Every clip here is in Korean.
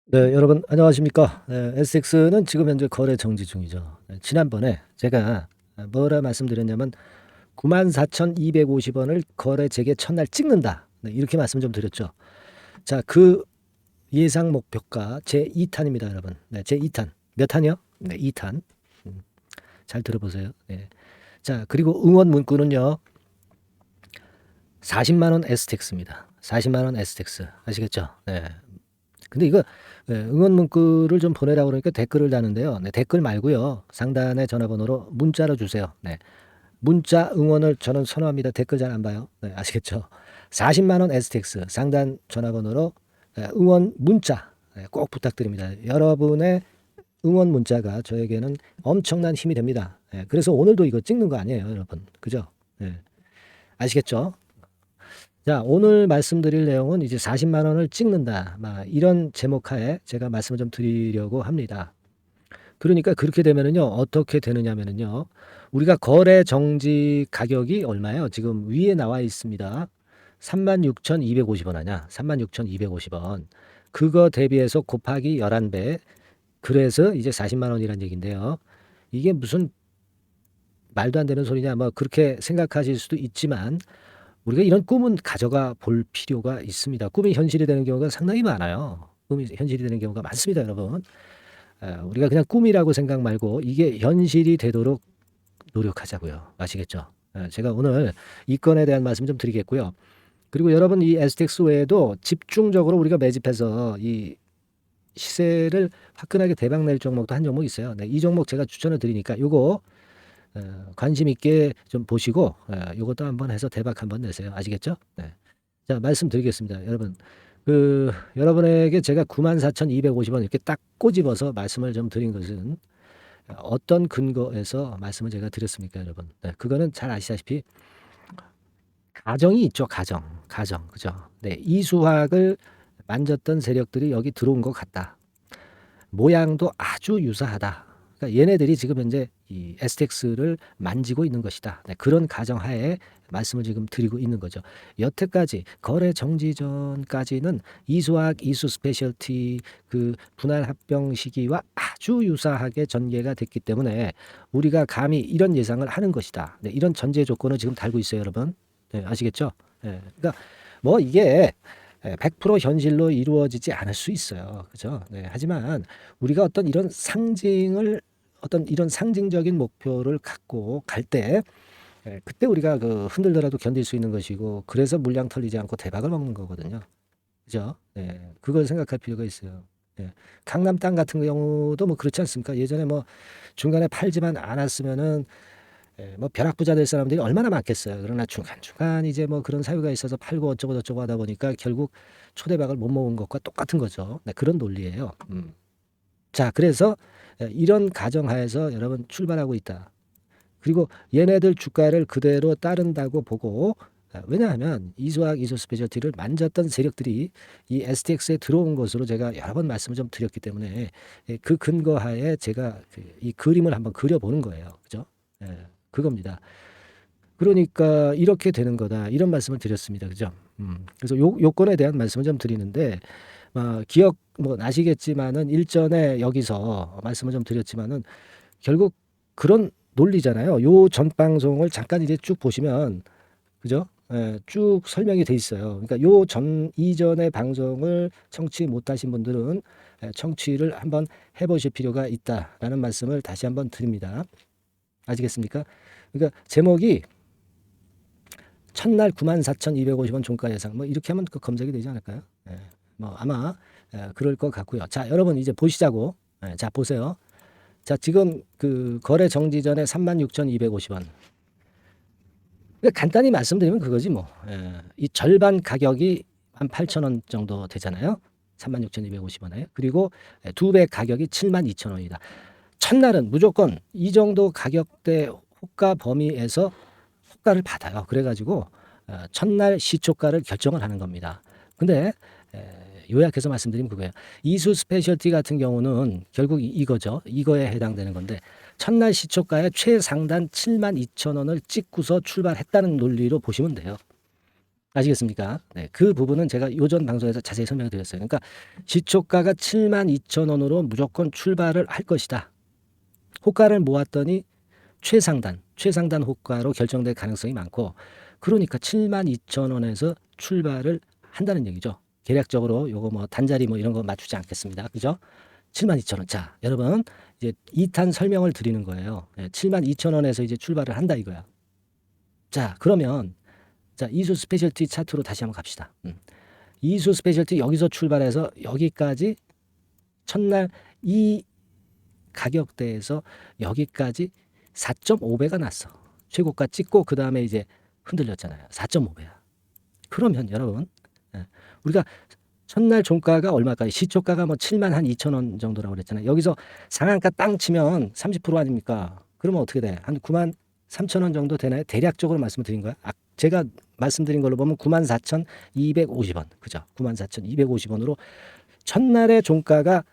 네, 여러분 안녕하십니까? 네, SX는 지금 현재 거래 정지 중이죠. 네, 지난번에 제가 뭐라 말씀드렸냐면 94,250원을 거래 재개 첫날 찍는다. 네, 이렇게 말씀 좀 드렸죠. 자, 그 예상 목표가 제2탄입니다, 여러분. 네, 제2탄. 몇 탄이요? 네, 2탄. 잘 들어보세요. 네. 자, 그리고 응원 문구는요. 40만 원 STX입니다. 40만 원 STX. 아시겠죠? 네. 근데 이거 응원 문구를 좀 보내라고 그러니까 댓글을 다는데요. 네, 댓글 말고요. 상단의 전화번호로 문자로 주세요. 네. 문자 응원을 저는 선호합니다. 댓글 잘 안 봐요. 네, 아시겠죠? 40만 원 STX 상단 전화번호로 응원 문자 꼭 부탁드립니다. 여러분의 응원 문자가 저에게는 엄청난 힘이 됩니다. 그래서 오늘도 이거 찍는 거 아니에요, 여러분. 그죠? 네. 아시겠죠? 자, 오늘 말씀드릴 내용은 이제 40만 원을 찍는다. 막 이런 제목하에 제가 말씀을 좀 드리려고 합니다. 그러니까 그렇게 되면은요, 어떻게 되느냐면은요, 우리가 거래 정지 가격이 얼마예요? 지금 위에 나와 있습니다. 36,250원 하냐? 36,250원. 그거 대비해서 곱하기 11배. 그래서 이제 40만 원이란 얘기인데요. 이게 무슨 말도 안 되는 소리냐? 뭐 그렇게 생각하실 수도 있지만 우리가 이런 꿈은 가져가 볼 필요가 있습니다. 꿈이 현실이 되는 경우가 상당히 많아요. 꿈이 현실이 되는 경우가 많습니다, 여러분. 우리가 그냥 꿈이라고 생각 말고 이게 현실이 되도록 노력하자고요. 아시겠죠? 제가 오늘 이 건에 대한 말씀 좀 드리겠고요. 그리고 여러분 이 STX 외에도 집중적으로 우리가 매집해서 이 시세를 화끈하게 대박 낼 종목도 한 종목 있어요. 네, 이 종목 제가 추천을 드리니까 요거 관심 있게 좀 보시고 요것도 한번 해서 대박 한번 내세요. 아시겠죠? 네. 자, 말씀드리겠습니다. 여러분. 여러분에게 제가 94,250원 이렇게 딱 꼬집어서 말씀을 좀 드린 것은 어떤 근거에서 말씀을 제가 드렸습니까, 여러분? 네, 그거는 잘 아시다시피 가정이 있죠, 가정. 가정. 그죠? 네, 이수학을 만졌던 세력들이 여기 들어온 것 같다. 모양도 아주 유사하다. 그러니까 얘네들이 지금 현재 이 STX를 만지고 있는 것이다. 네, 그런 가정하에 말씀을 지금 드리고 있는 거죠. 여태까지 거래 정지 전까지는 이수학, 이수 스페셜티 그 분할 합병 시기와 아주 유사하게 전개가 됐기 때문에 우리가 감히 이런 예상을 하는 것이다. 네, 이런 전제 조건을 지금 달고 있어요, 여러분. 네, 아시겠죠? 네, 그러니까 뭐 이게 100% 현실로 이루어지지 않을 수 있어요. 그죠? 네, 하지만 우리가 어떤 이런 상징을 어떤 이런 상징적인 목표를 갖고 갈 때 그때 우리가 그 흔들더라도 견딜 수 있는 것이고 그래서 물량 털리지 않고 대박을 먹는 거거든요. 그죠? 네, 그걸 생각할 필요가 있어요. 네. 강남 땅 같은 경우도 뭐 그렇지 않습니까? 예전에 뭐 중간에 팔지만 않았으면은 뭐 벼락부자 될 사람들이 얼마나 많겠어요. 그러나 중간중간 이제 뭐 그런 사유가 있어서 팔고 어쩌고 저쩌고 하다 보니까 결국 초대박을 못 먹은 것과 똑같은 거죠. 네, 그런 논리예요. 자, 그래서 이런 가정하에서 여러분 출발하고 있다. 그리고 얘네들 주가를 그대로 따른다고 보고 왜냐하면 이수학, 이수 스페셜티를 만졌던 세력들이 이 STX에 들어온 것으로 제가 여러 번 말씀을 좀 드렸기 때문에 그 근거하에 제가 이 그림을 한번 그려보는 거예요. 그죠? 그겁니다. 그러니까 이렇게 되는 거다. 이런 말씀을 드렸습니다. 그죠? 그래서 요건에 대한 말씀을 좀 드리는데 기억 뭐 나시겠지만은 일전에 여기서 말씀을 좀 드렸지만은 결국 그런 논리잖아요. 요 전 방송을 잠깐 이제 쭉 보시면 그죠? 쭉 설명이 돼 있어요. 그러니까 요 전 이전의 방송을 청취 못하신 분들은 청취를 한번 해보실 필요가 있다라는 말씀을 다시 한번 드립니다. 아시겠습니까? 그러니까 제목이 첫날 94,250원 종가 예상 뭐 이렇게 하면 그 검색이 되지 않을까요? 뭐 아마 그럴 것 같고요. 자, 여러분 이제 보시자고. 자, 보세요. 자, 지금 그 거래 정지 전에 36,250원. 간단히 말씀드리면 그거지 뭐. 이 절반 가격이 18,000원 정도 되잖아요. 36,250원에. 그리고 두 배 가격이 72,000원이다. 첫날은 무조건 이 정도 가격대 호가 범위에서 호가를 받아요. 그래가지고 첫날 시초가를 결정을 하는 겁니다. 근데 요약해서 말씀드리면 그거예요. 이수 스페셜티 같은 경우는 결국 이거죠. 이거에 해당되는 건데 첫날 시초가의 최상단 72,000원을 찍고서 출발했다는 논리로 보시면 돼요. 아시겠습니까? 네, 그 부분은 제가 요전 방송에서 자세히 설명을 드렸어요. 그러니까 시초가가 72,000원으로 무조건 출발을 할 것이다. 호가를 모았더니 최상단 호가로 결정될 가능성이 많고, 그러니까 72,000원에서 출발을 한다는 얘기죠. 계략적으로 요거 뭐 단자리 뭐 이런 거 맞추지 않겠습니다. 그죠? 72,000원. 자, 여러분 이제 2탄 설명을 드리는 거예요. 72,000원에서 이제 출발을 한다 이거야. 자, 그러면 자, 이수 스페셜티 차트로 다시 한번 갑시다. 이수 스페셜티 여기서 출발해서 여기까지 첫날 이 가격대에서 여기까지 4.5배가 났어. 최고가 찍고 그 다음에 이제 흔들렸잖아요. 4.5배야. 그러면 여러분, 우리가 첫날 종가가 얼마까지? 시초가가 뭐 7만 한 2천 원 정도라고 그랬잖아요. 여기서 상한가 땅 치면 30% 아닙니까? 그러면 어떻게 돼? 한 9만 3천 원 정도 되나요? 대략적으로 말씀을 드린 거야. 제가 말씀드린 걸로 보면 9만 4,250원. 그죠? 9만 4,250원으로 첫날의 종가가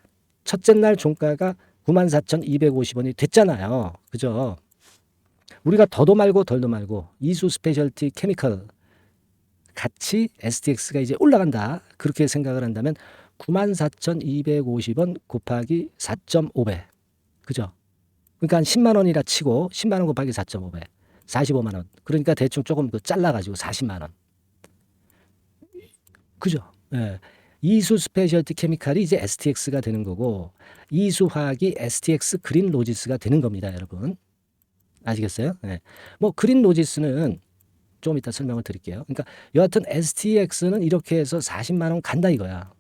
첫째 날 종가가 94,250원이 됐잖아요. 그죠? 우리가 더도 말고 덜도 말고 이수 스페셜티 케미컬 같이 STX가 이제 올라간다. 그렇게 생각을 한다면 94,250원 곱하기 4.5배. 그죠? 그러니까 한 10만 원이라 치고 10만 원 곱하기 4.5배. 45만 원. 그러니까 대충 조금 잘라가지고 40만 원. 그죠? 예. 이수 스페셜티 케미칼이 이제 STX가 되는 거고, 이수 화학이 STX 그린 로지스가 되는 겁니다, 여러분. 아시겠어요? 네. 뭐 그린 로지스는 좀 이따 설명을 드릴게요. 그러니까 여하튼 STX는 이렇게 해서 40만 원 간다 이거야.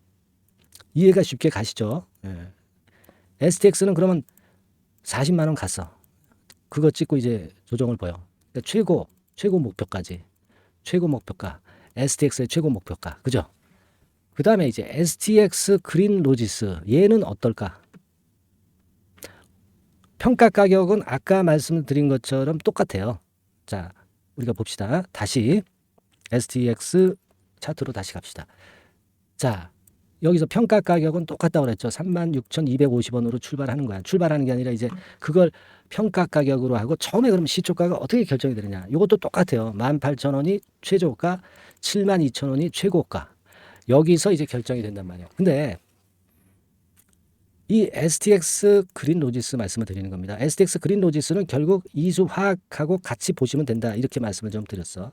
이해가 쉽게 가시죠? 네. STX는 그러면 40만 원 갔어. 그거 찍고 이제 조정을 보여. 그러니까 최고 목표까지. 최고 목표가 STX의 최고 목표가. 그죠? 그 다음에 이제 STX 그린 로지스 얘는 어떨까? 평가 가격은 아까 말씀드린 것처럼 똑같아요. 자, 우리가 봅시다. 다시 STX 차트로 다시 갑시다. 자, 여기서 평가 가격은 똑같다고 그랬죠. 36,250원으로 출발하는 거야. 출발하는 게 아니라 이제 그걸 평가 가격으로 하고, 처음에 그럼 시초가가 어떻게 결정이 되느냐. 이것도 똑같아요. 18,000원이 최저가, 72,000원이 최고가. 여기서 이제 결정이 된단 말이에요. 근데 이 STX 그린 로지스 말씀을 드리는 겁니다. STX 그린 로지스는 결국 이수 화학하고 같이 보시면 된다. 이렇게 말씀을 좀 드렸어.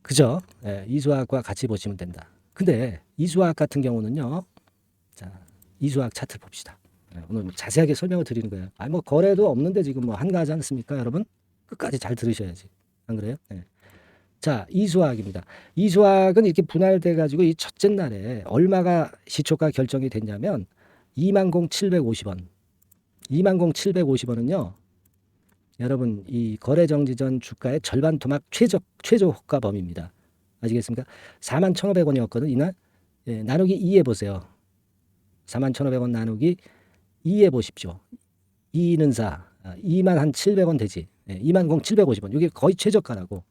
그죠? 예, 이수화학과 같이 보시면 된다. 근데 이수화학 같은 경우는요. 자, 이수화학 차트 봅시다. 예, 오늘 뭐 자세하게 설명을 드리는 거예요. 아니 뭐 거래도 없는데 지금 뭐 한가하지 않습니까, 여러분? 끝까지 잘 들으셔야지. 안 그래요? 예. 자, 이수화학입니다. 이수화학은 이렇게 분할돼 가지고 이 첫째 날에 얼마가 시초가 결정이 됐냐면 20,750원. 20,750원은요. 여러분 이 거래 정지 전 주가의 절반 토막 최저 호가 범위입니다. 아시겠습니까? 41,500원이었거든 이날. 예, 나누기 2 해보세요. 41,500원 나누기 2 해보십시오. 2는 4. 2만 한 700원 되지. 예, 20,750원. 이게 거의 최저가라고.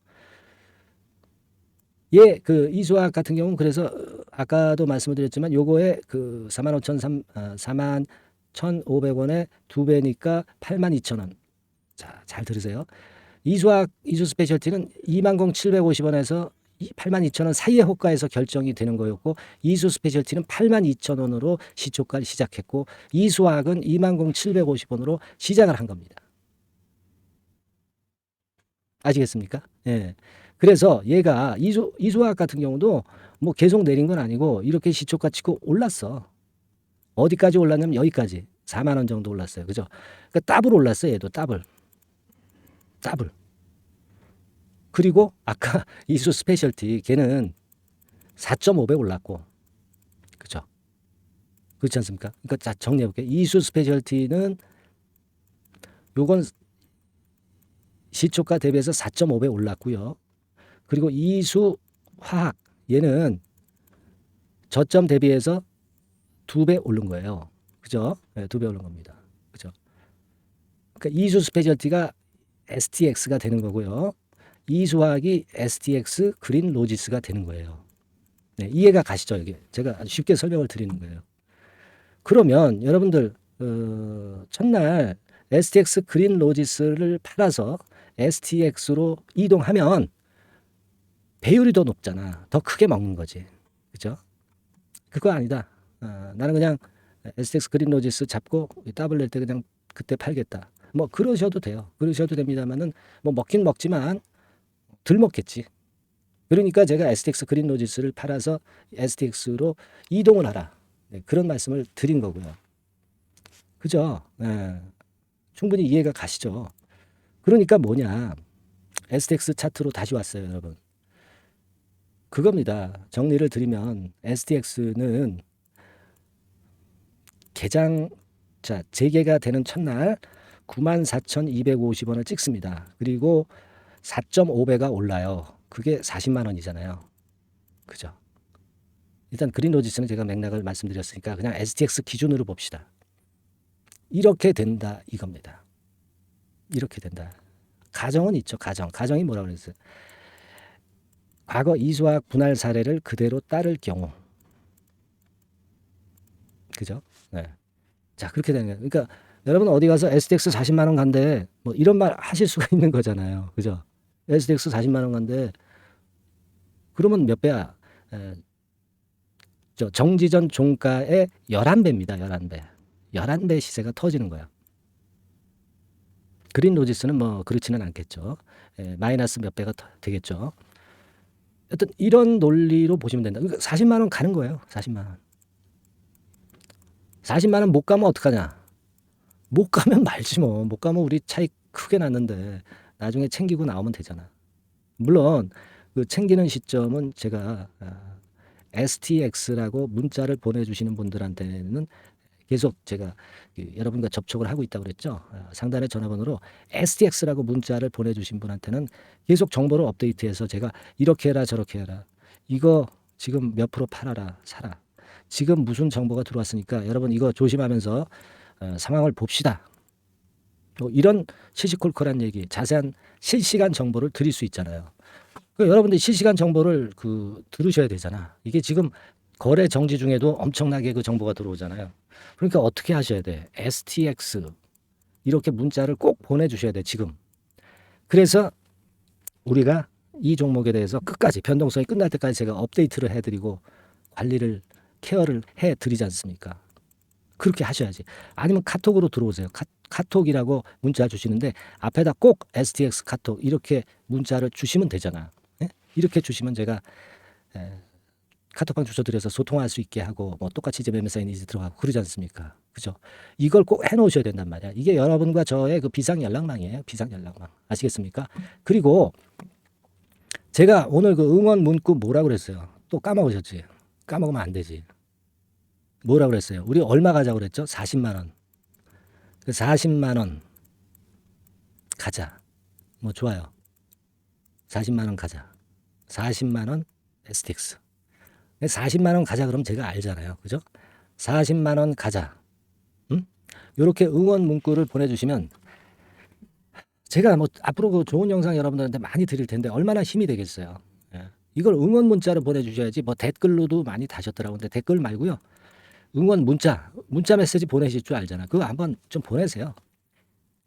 예, 그 이수학 같은 경우는 그래서 아까도 말씀을 드렸지만 요거에 그 41,500원에 2배니까 82,000원. 자, 잘 들으세요. 이수학 이수 스페셜티는 20,750원에서 82,000원 사이의 호가에서 결정이 되는 거였고, 이수 스페셜티는 82,000원으로 시초가를 시작했고, 이수학은 20,750원으로 시작을 한 겁니다. 아시겠습니까? 예. 그래서 얘가 이수학 같은 경우도 뭐 계속 내린 건 아니고 이렇게 시초가 치고 올랐어. 어디까지 올랐냐면 여기까지 4만 원 정도 올랐어요. 그죠? 그러니까 더블 올랐어요. 얘도 더블. 그리고 아까 이수 스페셜티 걔는 4.5배 올랐고. 그죠? 그렇지 않습니까? 그러니까 자, 정리해 볼게요. 이수 스페셜티는 요건 시초가 대비해서 4.5배 올랐고요. 그리고 이수 화학 얘는 저점 대비해서 2배 오른 거예요. 그죠? 네, 2배 오른 겁니다. 그죠? 그러니까 이수 스페셜티가 STX가 되는 거고요. 이수 화학이 STX 그린 로지스가 되는 거예요. 네, 이해가 가시죠? 이게 제가 아주 쉽게 설명을 드리는 거예요. 그러면 여러분들 첫날 STX 그린 로지스를 팔아서 STX로 이동하면 배율이 더 높잖아. 더 크게 먹는 거지. 그죠? 그거 아니다. 나는 그냥 STX 그린로지스 잡고 더블 낼 때 그냥 그때 팔겠다. 뭐 그러셔도 돼요. 그러셔도 됩니다만은 뭐 먹긴 먹지만 덜 먹겠지. 그러니까 제가 STX 그린로지스를 팔아서 STX로 이동을 하라. 네, 그런 말씀을 드린 거고요. 그죠? 네, 충분히 이해가 가시죠? 그러니까 뭐냐. STX 차트로 다시 왔어요, 여러분. 그겁니다. 정리를 드리면 STX는 재개가 되는 첫날 94,250원을 찍습니다. 그리고 4.5배가 올라요. 그게 40만 원이잖아요. 그죠? 일단 그린로지스는 제가 맥락을 말씀드렸으니까 그냥 STX 기준으로 봅시다. 이렇게 된다 이겁니다. 이렇게 된다. 가정은 있죠. 가정이 뭐라고 그랬어요? 과거 이수학 분할 사례를 그대로 따를 경우. 그죠? 네. 자, 그렇게 되는 거예요. 그러니까 여러분 어디 가서 STX 40만 원 간대 뭐 이런 말 하실 수가 있는 거잖아요. 그죠? STX 40만 원 간대 그러면 몇 배야? 정지전 종가의 11배입니다. 11배. 11배 시세가 터지는 거야. 그린로지스는 뭐 그렇지는 않겠죠. 마이너스 몇 배가 되겠죠. 어떤 이런 논리로 보시면 된다. 그러니까 40만 원 가는 거예요. 40만 원. 40만 원 못 가면 어떡하냐? 못 가면 말지 뭐. 못 가면 우리 차익 크게 났는데 나중에 챙기고 나오면 되잖아. 물론 그 챙기는 시점은 제가 STX라고 문자를 보내주시는 분들한테는 계속 제가 여러분과 접촉을 하고 있다고 그랬죠. 상단의 전화번호로 STX라고 문자를 보내주신 분한테는 계속 정보를 업데이트해서 제가 이렇게 해라 저렇게 해라. 이거 지금 몇 프로 팔아라 사라. 지금 무슨 정보가 들어왔으니까 여러분 이거 조심하면서 상황을 봅시다. 이런 시시콜콜한 얘기, 자세한 실시간 정보를 드릴 수 있잖아요. 여러분들이 실시간 정보를 들으셔야 되잖아. 이게 지금 거래 정지 중에도 엄청나게 그 정보가 들어오잖아요. 그러니까 어떻게 하셔야 돼? STX 이렇게 문자를 꼭 보내주셔야 돼 지금. 그래서 우리가 이 종목에 대해서 끝까지 변동성이 끝날 때까지 제가 업데이트를 해드리고 관리를 케어를 해드리지 않습니까? 그렇게 하셔야지. 아니면 카톡으로 들어오세요. 카톡이라고 문자 주시는데 앞에다 꼭 STX 카톡 이렇게 문자를 주시면 되잖아. 예? 이렇게 주시면 제가 카톡방 주소 드려서 소통할 수 있게 하고 뭐 똑같이 이제 매매사인 이제 들어가고 그러지 않습니까? 그죠? 이걸 꼭 해놓으셔야 된단 말이야. 이게 여러분과 저의 그 비상 연락망이에요. 비상 연락망 아시겠습니까? 그리고 제가 오늘 그 응원 문구 뭐라고 그랬어요? 또 까먹으셨지? 까먹으면 안 되지. 뭐라고 그랬어요? 우리 얼마 가자고 그랬죠? 40만 원. 그 40만 원 가자. 뭐 좋아요. 40만 원 가자. 40만 원 STX. 40만 원 가자 그러면 제가 알잖아요. 그죠? 40만 원 가자. 이렇게 응원 문구를 보내주시면 제가 뭐 앞으로 그 좋은 영상 여러분들한테 많이 드릴 텐데 얼마나 힘이 되겠어요. 예. 이걸 응원 문자로 보내주셔야지 뭐 댓글로도 많이 다셨더라고요. 근데 댓글 말고요. 응원 문자 메시지 보내실 줄 알잖아. 그거 한번 좀 보내세요.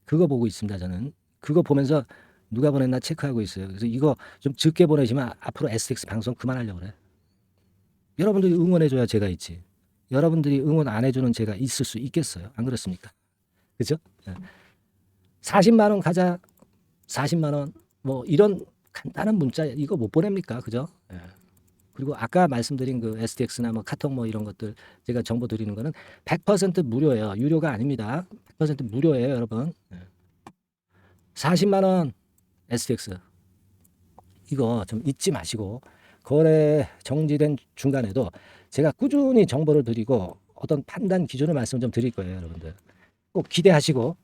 그거 보고 있습니다. 저는 그거 보면서 누가 보냈나 체크하고 있어요. 그래서 이거 좀 적게 보내시면 앞으로 STX 방송 그만하려고 그래. 여러분들이 응원해줘야 제가 있지. 여러분들이 응원 안 해주는 제가 있을 수 있겠어요. 안 그렇습니까? 그죠? 40만 원 가자. 40만 원. 뭐 이런 간단한 문자 이거 못 보냅니까? 그죠? 그리고 아까 말씀드린 그 STX나 뭐 카톡 뭐 이런 것들 제가 정보 드리는 거는 100% 무료예요. 유료가 아닙니다. 100% 무료예요, 여러분. 40만 원 STX. 이거 좀 잊지 마시고 거래 정지된 중간에도 제가 꾸준히 정보를 드리고 어떤 판단 기준을 말씀 좀 드릴 거예요, 여러분들. 꼭 기대하시고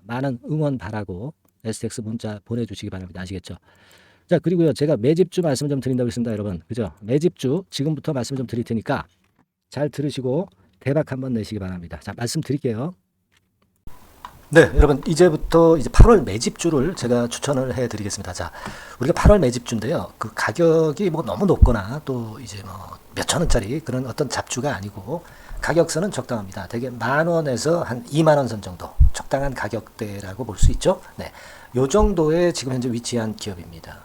많은 응원 바라고 STX 문자 보내주시기 바랍니다. 아시겠죠? 자, 그리고요, 제가 매집주 말씀 좀 드린다고 했습니다, 여러분. 그죠? 매집주 지금부터 말씀 좀 드릴 테니까 잘 들으시고 대박 한번 내시기 바랍니다. 자, 말씀 드릴게요. 네, 여러분 이제부터 이제 8월 매집주를 제가 추천을 해드리겠습니다. 자, 우리가 8월 매집주인데요. 그 가격이 뭐 너무 높거나 또 이제 뭐 몇천 원짜리 그런 어떤 잡주가 아니고 가격선은 적당합니다. 대개 10,000원에서 한 20,000원 선 정도 적당한 가격대라고 볼 수 있죠. 네, 요 정도의 지금 현재 위치한 기업입니다.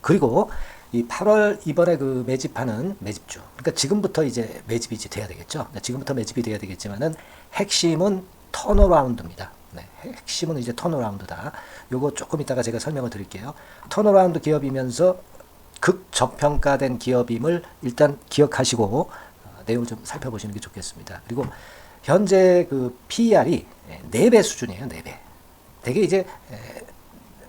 그리고 이 8월 이번에 그 매집하는 매집주, 그러니까 지금부터 이제 매집이 이제 돼야 되겠죠. 지금부터 매집이 돼야 되겠지만은 핵심은 턴어라운드입니다. 네, 핵심은 이제 턴어라운드다. 요거 조금 이따가 제가 설명을 드릴게요. 턴어라운드 기업이면서 극저평가된 기업임을 일단 기억하시고 내용을 좀 살펴보시는 게 좋겠습니다. 그리고 현재 그 PER이 4배 수준이에요. 4배. 되게 이제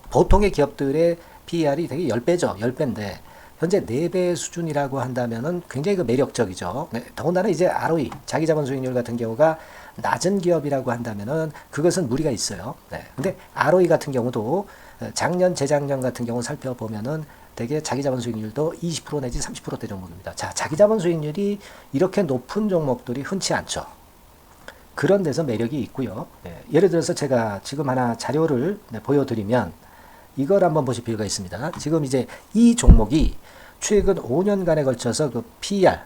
보통의 기업들의 PER이 되게 10배죠. 10배인데 현재 4배 수준이라고 한다면은 굉장히 그 매력적이죠. 네, 더군다나 이제 ROE, 자기자본 수익률 같은 경우가 낮은 기업이라고 한다면은 그것은 무리가 있어요. 네. 근데 ROE 같은 경우도 작년, 재작년 같은 경우 살펴보면은 되게 자기자본 수익률도 20% 내지 30%대 종목입니다. 자, 자기자본 수익률이 이렇게 높은 종목들이 흔치 않죠. 그런 데서 매력이 있고요. 네. 예를 들어서 제가 지금 하나 자료를 보여드리면 이걸 한번 보실 필요가 있습니다. 지금 이제 이 종목이 최근 5년간에 걸쳐서 그 PER,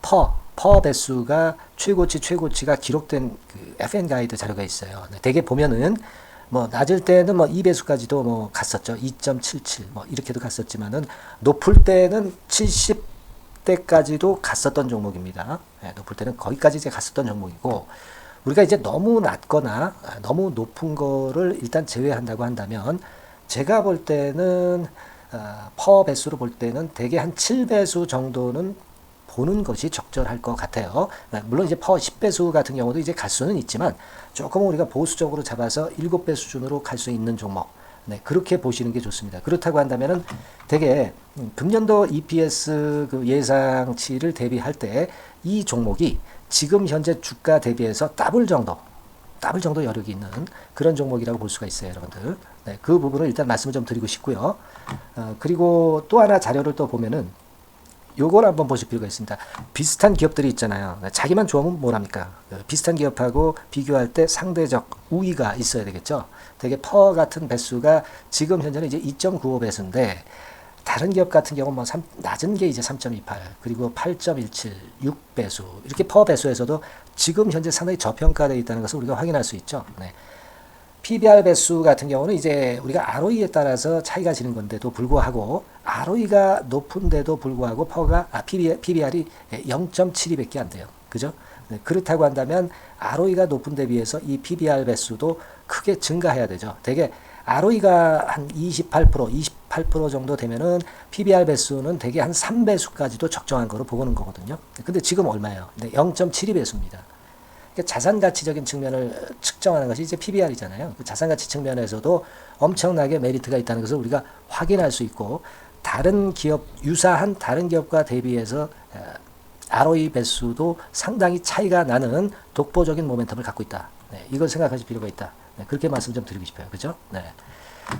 퍼 배수가 최고치가 기록된 그 FN 가이드 자료가 있어요. 네, 대개 보면은 뭐 낮을 때는 뭐 2배수까지도 뭐 갔었죠. 2.77 뭐 이렇게도 갔었지만은 높을 때는 70대까지도 갔었던 종목입니다. 네, 높을 때는 거기까지 이제 갔었던 종목이고 우리가 이제 너무 낮거나 너무 높은 거를 일단 제외한다고 한다면 제가 볼 때는 퍼 배수로 볼 때는 대개 한 7배수 정도는 보는 것이 적절할 것 같아요. 물론 이제 퍼 10배수 같은 경우도 이제 갈 수는 있지만 조금 우리가 보수적으로 잡아서 7배 수준으로 갈 수 있는 종목. 네, 그렇게 보시는 게 좋습니다. 그렇다고 한다면은 되게 금년도 EPS 그 예상치를 대비할 때 이 종목이 지금 현재 주가 대비해서 더블 정도 여력이 있는 그런 종목이라고 볼 수가 있어요, 여러분들. 네, 그 부분을 일단 말씀을 좀 드리고 싶고요. 그리고 또 하나 자료를 또 보면은 요걸 한번 보실 필요가 있습니다. 비슷한 기업들이 있잖아요. 자기만 좋으면 뭐랍니까? 비슷한 기업하고 비교할 때 상대적 우위가 있어야 되겠죠. 되게 퍼 같은 배수가 지금 현재는 이제 2.95배수인데 다른 기업 같은 경우는 뭐 낮은 게 이제 3.28 그리고 8.17 6배수 이렇게 퍼 배수에서도 지금 현재 상당히 저평가되어 있다는 것을 우리가 확인할 수 있죠. 네. PBR 배수 같은 경우는 이제 우리가 ROE에 따라서 차이가 지는 건데도 불구하고 ROE가 높은데도 불구하고 PBR이 0.72밖에 안 돼요. 그죠? 네, 그렇다고 한다면 ROE가 높은 데 비해서 이 PBR 배수도 크게 증가해야 되죠. 되게 ROE가 한 28% 정도 되면은 PBR 배수는 되게 한 3배수까지도 적정한 거로 보고는 거거든요. 근데 지금 얼마예요? 네, 0.72배수입니다. 자산 가치적인 측면을 측정하는 것이 이제 PBR이잖아요. 그 자산 가치 측면에서도 엄청나게 메리트가 있다는 것을 우리가 확인할 수 있고 다른 기업 유사한 다른 기업과 대비해서 ROE 배수도 상당히 차이가 나는 독보적인 모멘텀을 갖고 있다. 네, 이걸 생각하실 필요가 있다. 네, 그렇게 말씀 좀 드리고 싶어요. 그죠? 네.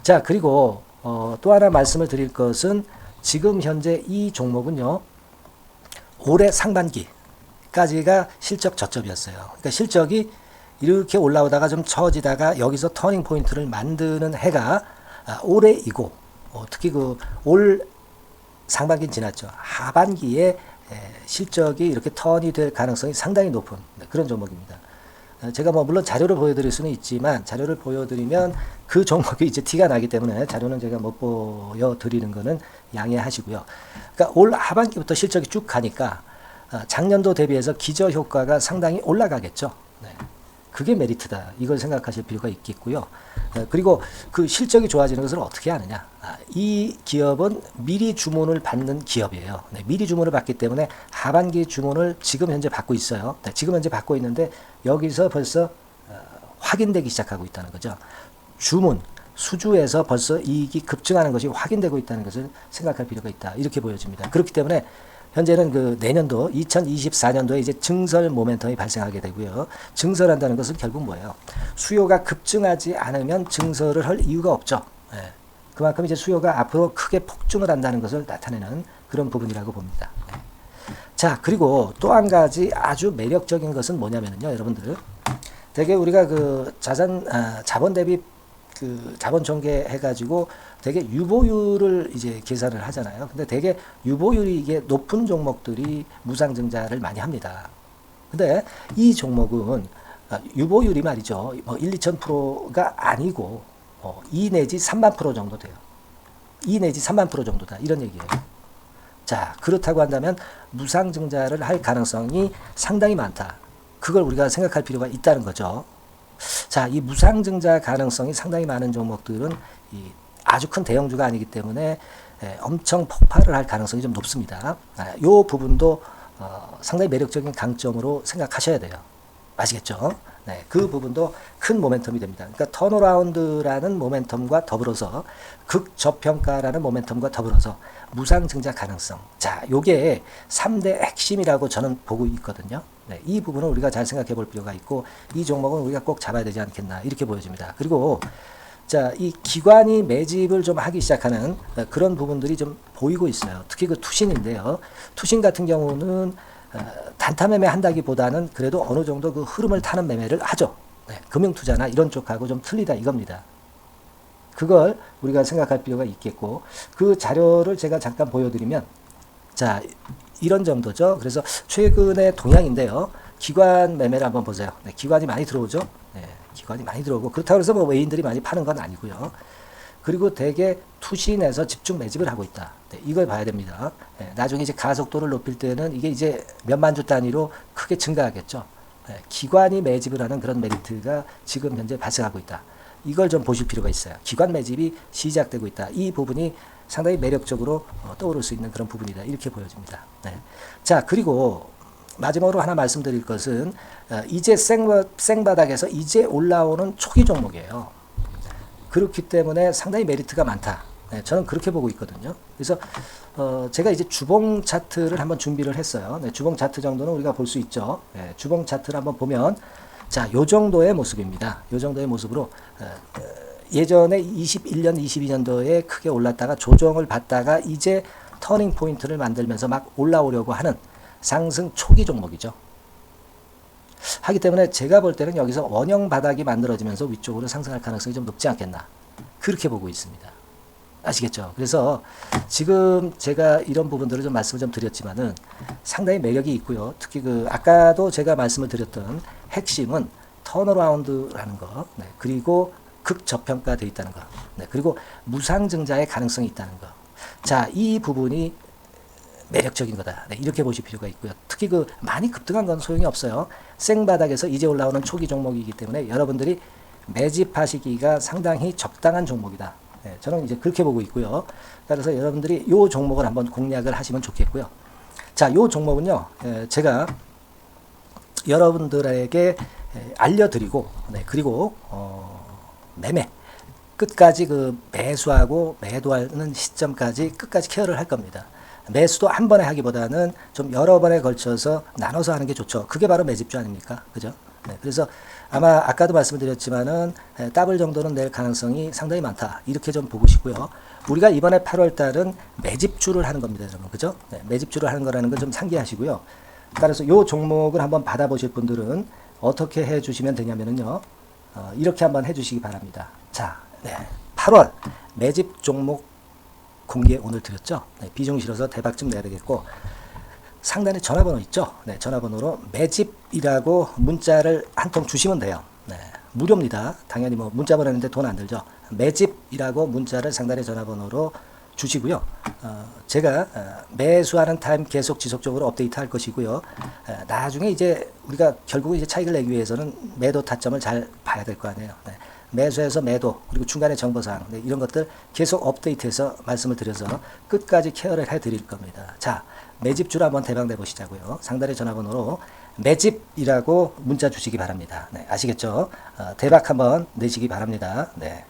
자, 그리고 또 하나 말씀을 드릴 것은 지금 현재 이 종목은요. 올해 상반기 까지가 실적 저점이었어요. 그러니까 실적이 이렇게 올라오다가 좀 처지다가 여기서 터닝 포인트를 만드는 해가 올해이고 특히 그 올 상반기는 지났죠. 하반기에 실적이 이렇게 턴이 될 가능성이 상당히 높은 그런 종목입니다. 제가 뭐 물론 자료를 보여드릴 수는 있지만 자료를 보여드리면 그 종목이 이제 티가 나기 때문에 자료는 제가 못 보여드리는 거는 양해하시고요. 그러니까 올 하반기부터 실적이 쭉 가니까 작년도 대비해서 기저 효과가 상당히 올라가겠죠. 네. 그게 메리트다. 이걸 생각하실 필요가 있겠고요. 그리고 그 실적이 좋아지는 것을 어떻게 하느냐. 이 기업은 미리 주문을 받는 기업이에요. 네. 미리 주문을 받기 때문에 하반기 주문을 지금 현재 받고 있어요. 네. 지금 현재 받고 있는데 여기서 벌써 확인되기 시작하고 있다는 거죠. 주문, 수주에서 벌써 이익이 급증하는 것이 확인되고 있다는 것을 생각할 필요가 있다. 이렇게 보여집니다. 그렇기 때문에 현재는 그 내년도 2024년도에 이제 증설 모멘텀이 발생하게 되고요. 증설한다는 것은 결국 뭐예요? 수요가 급증하지 않으면 증설을 할 이유가 없죠. 네. 그만큼 이제 수요가 앞으로 크게 폭증을 한다는 것을 나타내는 그런 부분이라고 봅니다. 네. 자, 그리고 또 한 가지 아주 매력적인 것은 뭐냐면요, 여러분들. 되게 우리가 그 자본 대비 그 자본 전개 해가지고 되게 유보율을 이제 계산을 하잖아요. 근데 되게 유보율이 이게 높은 종목들이 무상증자를 많이 합니다. 근데 이 종목은 유보율이 말이죠. 뭐 1, 2,000%가 아니고 2 내지 3만 프로 정도 돼요. 2 내지 3만 프로 정도다. 이런 얘기예요. 자, 그렇다고 한다면 무상증자를 할 가능성이 상당히 많다. 그걸 우리가 생각할 필요가 있다는 거죠. 자, 이 무상증자 가능성이 상당히 많은 종목들은 아주 큰 대형주가 아니기 때문에 엄청 폭발을 할 가능성이 좀 높습니다. 이 부분도 상당히 매력적인 강점으로 생각하셔야 돼요. 아시겠죠? 네, 그 부분도 큰 모멘텀이 됩니다. 그러니까 턴어라운드라는 모멘텀과 더불어서 극저평가라는 모멘텀과 더불어서 무상증자 가능성. 자, 요게 3대 핵심이라고 저는 보고 있거든요. 네, 이 부분을 우리가 잘 생각해 볼 필요가 있고 이 종목은 우리가 꼭 잡아야 되지 않겠나 이렇게 보여집니다. 그리고 자, 이 기관이 매집을 좀 하기 시작하는 그런 부분들이 좀 보이고 있어요. 특히 그 투신인데요. 투신 같은 경우는 단타 매매 한다기보다는 그래도 어느 정도 그 흐름을 타는 매매를 하죠. 네, 금융투자나 이런 쪽하고 좀 틀리다 이겁니다. 그걸 우리가 생각할 필요가 있겠고 그 자료를 제가 잠깐 보여드리면 자, 이런 정도죠. 그래서 최근의 동향인데요. 기관 매매를 한번 보세요. 네, 기관이 많이 들어오죠. 네, 기관이 많이 들어오고 그렇다고 해서 뭐 외인들이 많이 파는 건 아니고요. 그리고 대개 투신에서 집중 매집을 하고 있다. 네, 이걸 봐야 됩니다. 네, 나중에 이제 가속도를 높일 때는 이게 이제 몇만 주 단위로 크게 증가하겠죠. 네, 기관이 매집을 하는 그런 메리트가 지금 현재 발생하고 있다. 이걸 좀 보실 필요가 있어요. 기관 매집이 시작되고 있다. 이 부분이 상당히 매력적으로 떠오를 수 있는 그런 부분이다. 이렇게 보여집니다. 네. 자, 그리고 마지막으로 하나 말씀드릴 것은 이제 생바닥에서 이제 올라오는 초기 종목이에요. 그렇기 때문에 상당히 메리트가 많다. 네, 저는 그렇게 보고 있거든요. 그래서 제가 이제 주봉 차트를 한번 준비를 했어요. 네, 주봉 차트 정도는 우리가 볼 수 있죠. 네, 주봉 차트를 한번 보면 자, 요 정도의 모습입니다. 요 정도의 모습으로 예전에 21년, 22년도에 크게 올랐다가 조정을 받다가 이제 터닝 포인트를 만들면서 막 올라오려고 하는 상승 초기 종목이죠. 하기 때문에 제가 볼 때는 여기서 원형 바닥이 만들어지면서 위쪽으로 상승할 가능성이 좀 높지 않겠나 그렇게 보고 있습니다. 아시겠죠? 그래서 지금 제가 이런 부분들을 좀 말씀을 좀 드렸지만은 상당히 매력이 있고요. 특히 그 아까도 제가 말씀을 드렸던 핵심은 턴어라운드라는 거, 네, 그리고 극저평가되어 있다는 거, 네, 그리고 무상증자의 가능성이 있다는 거. 자, 이 부분이 매력적인 거다. 네, 이렇게 보실 필요가 있고요. 특히 그 많이 급등한 건 소용이 없어요. 생바닥에서 이제 올라오는 초기 종목이기 때문에 여러분들이 매집하시기가 상당히 적당한 종목이다. 네, 저는 이제 그렇게 보고 있고요. 따라서 여러분들이 이 종목을 한번 공략을 하시면 좋겠고요. 자, 이 종목은요, 제가 여러분들에게 알려드리고, 네, 그리고 매매 끝까지 그 매수하고 매도하는 시점까지 끝까지 케어를 할 겁니다. 매수도 한 번에 하기보다는 좀 여러 번에 걸쳐서 나눠서 하는 게 좋죠. 그게 바로 매집주 아닙니까? 그죠? 네, 그래서 아마 아까도 말씀드렸지만은 더블 정도는 낼 가능성이 상당히 많다. 이렇게 좀 보시고요. 우리가 이번에 8월 달은 매집주를 하는 겁니다, 여러분. 그죠? 네, 매집주를 하는 거라는 걸 좀 상기하시고요. 따라서 이 종목을 한번 받아보실 분들은 어떻게 해 주시면 되냐면요. 이렇게 한번 해 주시기 바랍니다. 자, 네, 8월 매집 종목 공개 오늘 드렸죠. 네, 비중 실어서 대박 좀 내야 되겠고 상단에 전화번호 있죠. 네, 전화번호로 매집이라고 문자를 한 통 주시면 돼요. 네, 무료입니다. 당연히 뭐 문자 보내는데 돈 안 들죠. 매집이라고 문자를 상단의 전화번호로 주시고요. 제가 매수하는 타임 계속 지속적으로 업데이트 할 것이고요. 나중에 이제 우리가 결국은 이제 차익을 내기 위해서는 매도 타점을 잘 봐야 될 거 아니에요. 네. 매수해서 매도 그리고 중간에 정보사항 네, 이런 것들 계속 업데이트해서 말씀을 드려서 끝까지 케어를 해드릴 겁니다. 자, 매집주로 한번 대박 내보시자고요. 상단의 전화번호로 매집이라고 문자 주시기 바랍니다. 네, 아시겠죠? 대박 한번 내시기 바랍니다. 네.